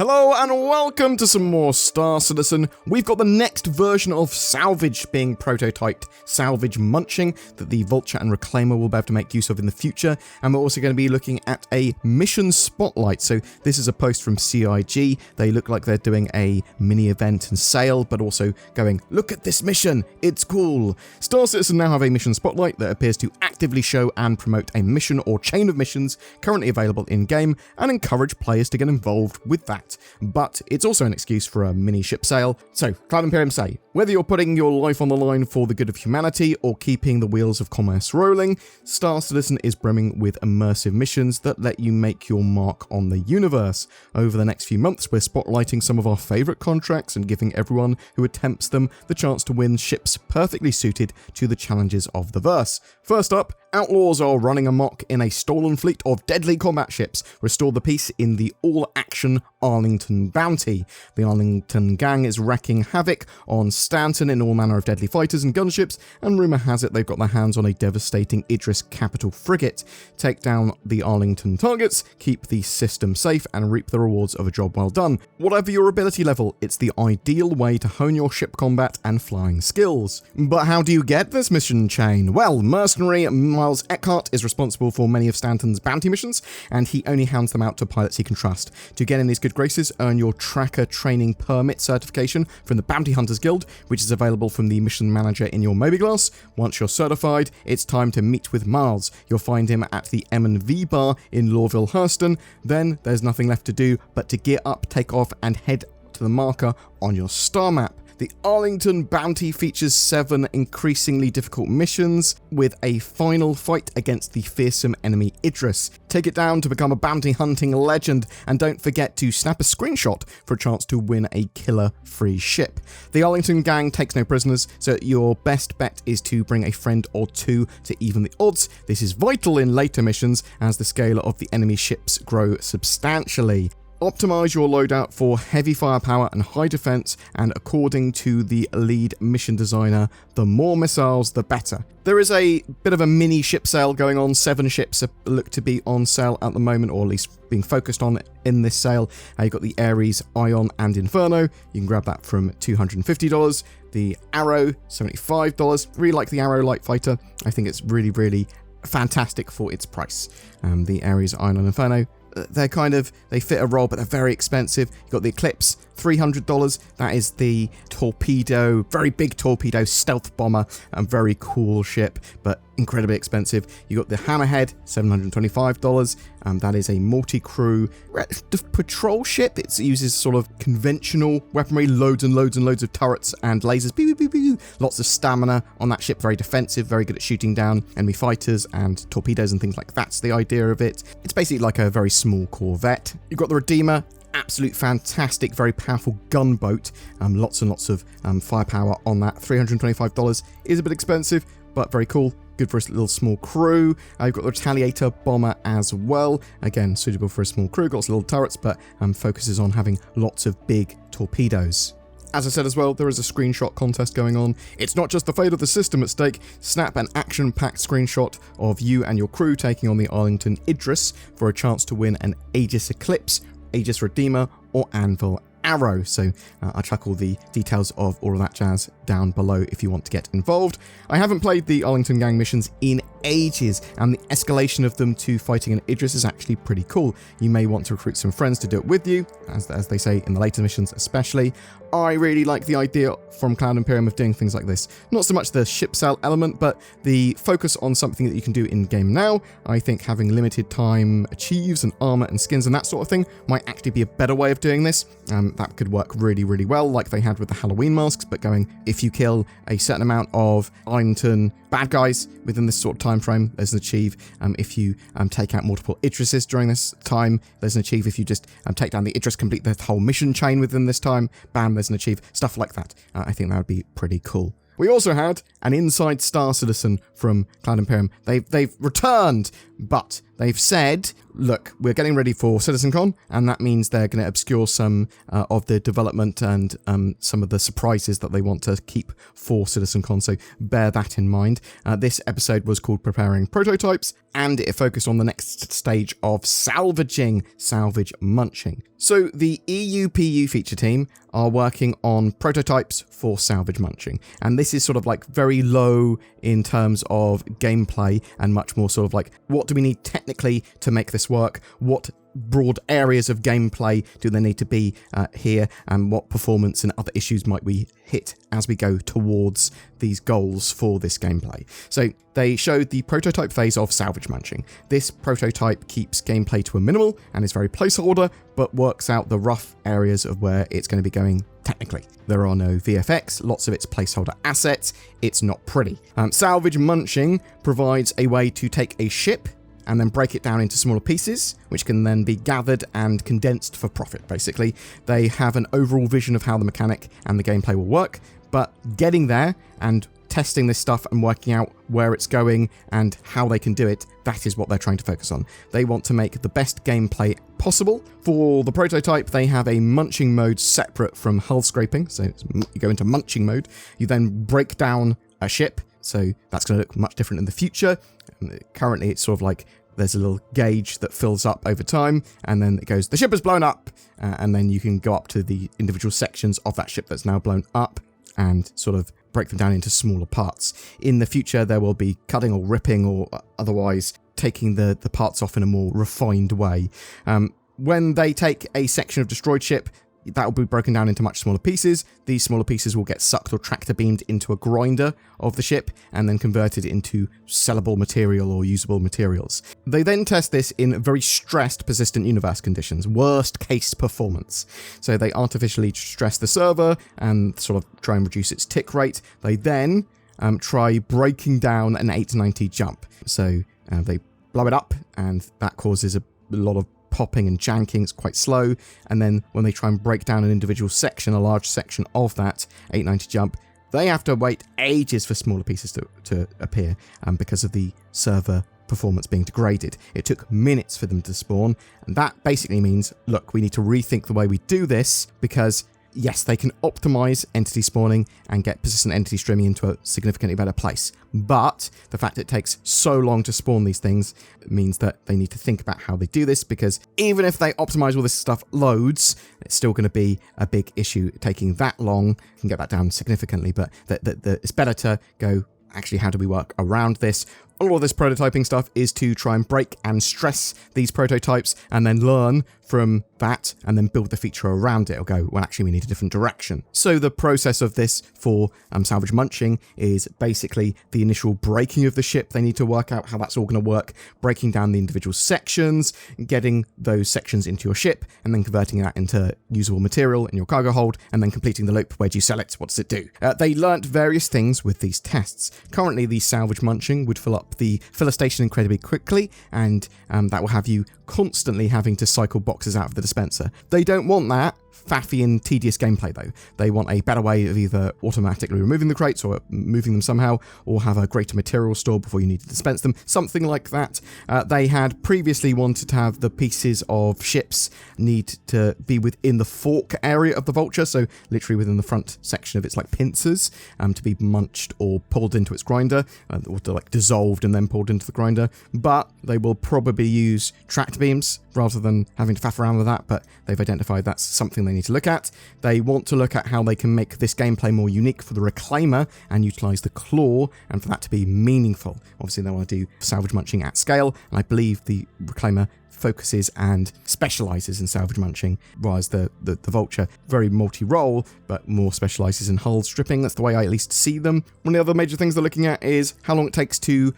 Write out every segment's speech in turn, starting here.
Hello and welcome to some more Star Citizen. We've got the next version of Salvage being prototyped, Salvage Munching, that the Vulture and Reclaimer will be able to make use of in the future. And we're also going to be looking at a mission spotlight. So this is a post from CIG. They look like they're doing a mini event and sale, but also going, look at this mission, it's cool. Star Citizen now have a mission spotlight that appears to actively show and promote a mission or chain of missions currently available in-game and encourage players to get involved with that. But it's also an excuse for a mini ship sale. So, Cloud Imperium say, whether you're putting your life on the line for the good of humanity or keeping the wheels of commerce rolling, Star Citizen is brimming with immersive missions that let you make your mark on the universe. Over the next few months, we're spotlighting some of our favourite contracts and giving everyone who attempts them the chance to win ships perfectly suited to the challenges of the verse. First up, Outlaws are running amok in a stolen fleet of deadly combat ships. Restore the peace in the all-action Arlington bounty. The Arlington gang is wreaking havoc on Stanton in all manner of deadly fighters and gunships, and rumour has it they've got their hands on a devastating Idris capital frigate. Take down the Arlington targets, keep the system safe, and reap the rewards of a job well done. Whatever your ability level, it's the ideal way to hone your ship combat and flying skills. But how do you get this mission chain? Well, mercenary Miles Eckhart is responsible for many of Stanton's bounty missions, and he only hounds them out to pilots he can trust. To get in his good graces, earn your Tracker Training Permit certification from the Bounty Hunters Guild, which is available from the mission manager in your mobiGlas. Once you're certified, it's time to meet with Miles. You'll find him at the M&V bar in Lawville, Hurston. Then there's nothing left to do but to gear up, take off, and head to the marker on your star map. The Arlington bounty features 7 increasingly difficult missions with a final fight against the fearsome enemy Idris. Take it down to become a bounty hunting legend, and don't forget to snap a screenshot for a chance to win a killer free ship. The Arlington gang takes no prisoners, so your best bet is to bring a friend or two to even the odds. This is vital in later missions as the scale of the enemy ships grow substantially. Optimize your loadout for heavy firepower and high defense, and according to the lead mission designer, the more missiles, the better. There is a bit of a mini ship sale going on. 7 ships look to be on sale at the moment, or at least being focused on in this sale. You've got the Ares, Ion, and Inferno. You can grab that from $250. The Arrow, $75. Really like the Arrow Light Fighter. I think it's really, really fantastic for its price. The Ares, Ion, and Inferno, they fit a role, but they're very expensive. You've got the Eclipse, $300. That is the torpedo, very big torpedo stealth bomber, and very cool ship, but incredibly expensive. You got the Hammerhead, $725. That is a multi-crew patrol ship. It uses sort of conventional weaponry, loads and loads and loads of turrets and lasers. Pew, pew, pew, pew. Lots of stamina on that ship. Very defensive, very good at shooting down enemy fighters and torpedoes and things like that. That's the idea of it. It's basically like a very small corvette. You've got the Redeemer. Absolute fantastic, very powerful gunboat. Lots and lots of firepower on that. $325 is a bit expensive, but very cool. Good for a little small crew. You've got the Retaliator bomber as well. Again, suitable for a small crew. Got some little turrets, but focuses on having lots of big torpedoes. As I said as well, there is a screenshot contest going on. It's not just the fate of the system at stake. Snap an action-packed screenshot of you and your crew taking on the Arlington Idris for a chance to win an Aegis Eclipse, Aegis Redeemer, or Anvil Arrow. So I'll chuck all the details of all of that jazz down below if you want to get involved. I haven't played the Arlington gang missions in ages, and the escalation of them to fighting an Idris is actually pretty cool. You may want to recruit some friends to do it with you, as they say in the later missions especially. I really like the idea from Cloud Imperium of doing things like this. Not so much the ship sale element, but the focus on something that you can do in-game now. I think having limited time achieves and armor and skins and that sort of thing might actually be a better way of doing this. That could work really, really well, like they had with the Halloween masks, but going, if you kill a certain amount of Arlington bad guys within this sort of time frame, there's an achieve. If you take out multiple Idrises during this time, there's an achieve. If you just take down the Idris, complete the whole mission chain within this time, bam, there's an achieve. Stuff like that. I think that would be pretty cool. We also had an Inside Star Citizen from Cloud Imperium. They've returned, but they've said, look, we're getting ready for CitizenCon, and that means they're going to obscure some of the development and some of the surprises that they want to keep for CitizenCon, so bear that in mind. This episode was called Preparing Prototypes, and it focused on the next stage of salvaging, Salvage Munching. So the EUPU feature team are working on prototypes for Salvage Munching, and this is sort of like very low in terms of gameplay and much more sort of like, what do we need technically to make this work? What broad areas of gameplay do there need to be here, and what performance and other issues might we hit as we go towards these goals for this gameplay. So they showed the prototype phase of Salvage Munching. This prototype keeps gameplay to a minimal and is very placeholder, but works out the rough areas of where it's going to be going technically. There are no VFX, lots of it's placeholder assets, it's not pretty. Salvage Munching provides a way to take a ship and then break it down into smaller pieces, which can then be gathered and condensed for profit, basically. They have an overall vision of how the mechanic and the gameplay will work, but getting there and testing this stuff and working out where it's going and how they can do it, that is what they're trying to focus on. They want to make the best gameplay possible. For the prototype, they have a munching mode separate from hull scraping, so you go into munching mode, you then break down a ship, so that's going to look much different in the future. Currently, it's sort of like there's a little gauge that fills up over time, and then it goes, the ship is blown up, and then you can go up to the individual sections of that ship that's now blown up and sort of break them down into smaller parts. In the future, there will be cutting or ripping or otherwise taking the parts off in a more refined way. When they take a section of destroyed ship, that will be broken down into much smaller pieces. These smaller pieces will get sucked or tractor beamed into a grinder of the ship and then converted into sellable material or usable materials. They then test this in very stressed persistent universe conditions, worst case performance. So they artificially stress the server and sort of try and reduce its tick rate. They then try breaking down an 890 jump. So they blow it up, and that causes a lot of popping and janking. It's quite slow, and then when they try and break down an individual section, a large section of that 890 jump, they have to wait ages for smaller pieces to appear because of the server performance being degraded. It took minutes for them to spawn, and that basically means, look, we need to rethink the way we do this, because yes, they can optimize entity spawning and get persistent entity streaming into a significantly better place. But the fact it takes so long to spawn these things means that they need to think about how they do this, because even if they optimize all this stuff loads, it's still going to be a big issue taking that long. You can get that down significantly, but it's better to go, actually, how do we work around this? A lot of this prototyping stuff is to try and break and stress these prototypes and then learn from that and then build the feature around it, or go, well, actually, we need a different direction. So the process of this for Salvage Munching is basically the initial breaking of the ship. They need to work out how that's all going to work, breaking down the individual sections, getting those sections into your ship, and then converting that into usable material in your cargo hold, and then completing the loop. Where do you sell it? What does it do? They learnt various things with these tests. Currently, the Salvage Munching would fill up the filler station incredibly quickly, and that will have you constantly having to cycle boxes out of the dispenser. They don't want that faffy and tedious gameplay, though. They want a better way of either automatically removing the crates or moving them somehow, or have a greater material store before you need to dispense them, something like that. They had previously wanted to have the pieces of ships need to be within the fork area of the Vulture, so literally within the front section of its like pincers, to be munched or pulled into its grinder, or to like dissolved and then pulled into the grinder. But they will probably use tracked beams rather than having to faff around with that, but they've identified that's something they need to look at. They want to look at how they can make this gameplay more unique for the Reclaimer and utilize the claw, and for that to be meaningful. Obviously, they want to do Salvage Munching at scale, and I believe the Reclaimer focuses and specializes in Salvage Munching, whereas the Vulture, very multi-role, but more specializes in hull stripping. That's the way I at least see them. One of the other major things they're looking at is how long it takes to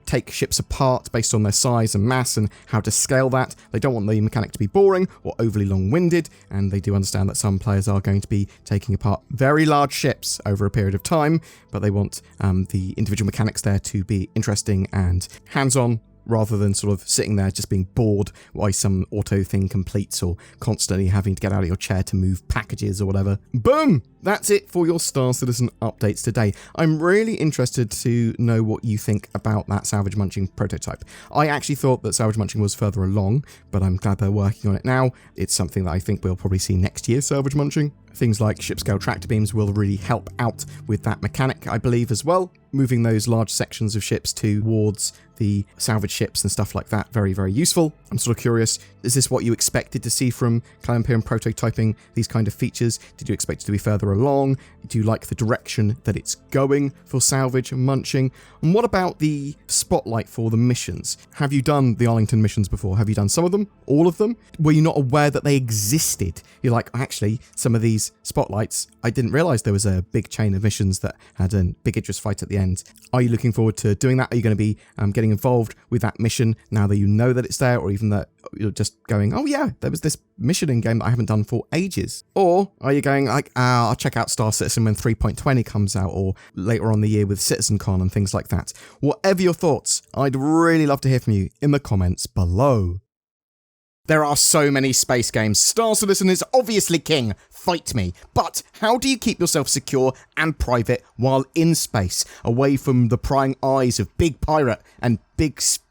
take ships apart based on their size and mass, and how to scale that. They don't want the mechanic to be boring or overly long-winded, and they do understand that some players are going to be taking apart very large ships over a period of time, but they want the individual mechanics there to be interesting and hands-on, rather than sort of sitting there just being bored while some auto thing completes or constantly having to get out of your chair to move packages or whatever. Boom! That's it for your Star Citizen updates today. I'm really interested to know what you think about that Salvage Munching prototype. I actually thought that Salvage Munching was further along, but I'm glad they're working on it now. It's something that I think we'll probably see next year, Salvage Munching. Things like ship-scale tractor beams will really help out with that mechanic, I believe, as well. Moving those large sections of ships towards the salvage ships and stuff like that, very, very useful. I'm sort of curious, is this what you expected to see from Cloud Imperium prototyping, these kind of features? Did you expect it to be further along? Do you like the direction that it's going for Salvage Munching? And what about the spotlight for the missions? Have you done the Arlington missions before? Have you done some of them? All of them? Were you not aware that they existed? You're like, actually, some of these spotlights, I didn't realize there was a big chain of missions that had a big Idris fight at the end. Are you looking forward to doing that? Are you going to be getting involved with that mission now that you know that it's there, or even that you're just going, oh yeah, there was this mission in game that I haven't done for ages? Or are you going like, I'll check out Star Citizen when 3.20 comes out, or later on the year with CitizenCon and things like that? Whatever your thoughts, I'd really love to hear from you in the comments below. There are so many space games. Star Citizen is obviously king. Fight me. But how do you keep yourself secure and private while in space, away from the prying eyes of Big Pirate and Big Space?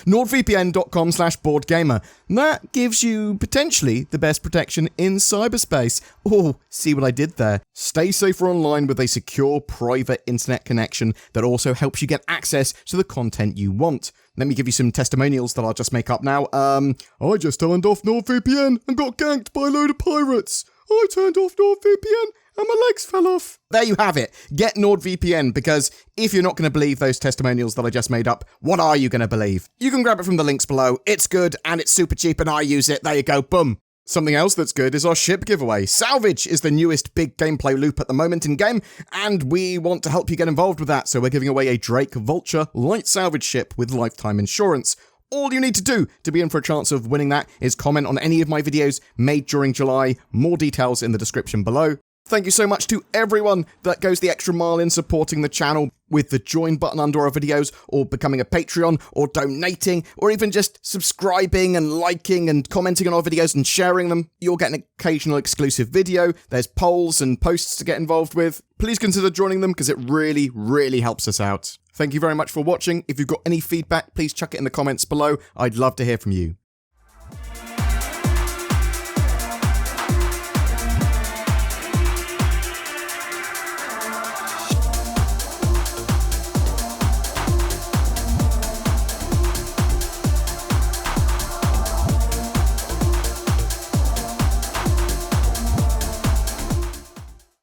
NordVPN.com/BoredGamer. That gives you potentially the best protection in cyberspace. Oh, see what I did there? Stay safer online with a secure private internet connection that also helps you get access to the content you want. Let me give you some testimonials that I'll just make up now. I just turned off NordVPN and got ganked by a load of pirates. I turned off NordVPN and my legs fell off. There you have it. Get NordVPN, because if you're not going to believe those testimonials that I just made up, what are you going to believe? You can grab it from the links below. It's good and it's super cheap and I use it. There you go. Boom. Something else that's good is our ship giveaway. Salvage is the newest big gameplay loop at the moment in game, and we want to help you get involved with that, so we're giving away a Drake Vulture light salvage ship with lifetime insurance. All you need to do to be in for a chance of winning that is comment on any of my videos made during July. More details in the description below. Thank you so much to everyone that goes the extra mile in supporting the channel with the join button under our videos, or becoming a Patreon, or donating, or even just subscribing and liking and commenting on our videos and sharing them. You'll get an occasional exclusive video. There's polls and posts to get involved with. Please consider joining them, because it really, really helps us out. Thank you very much for watching. If you've got any feedback, please chuck it in the comments below. I'd love to hear from you.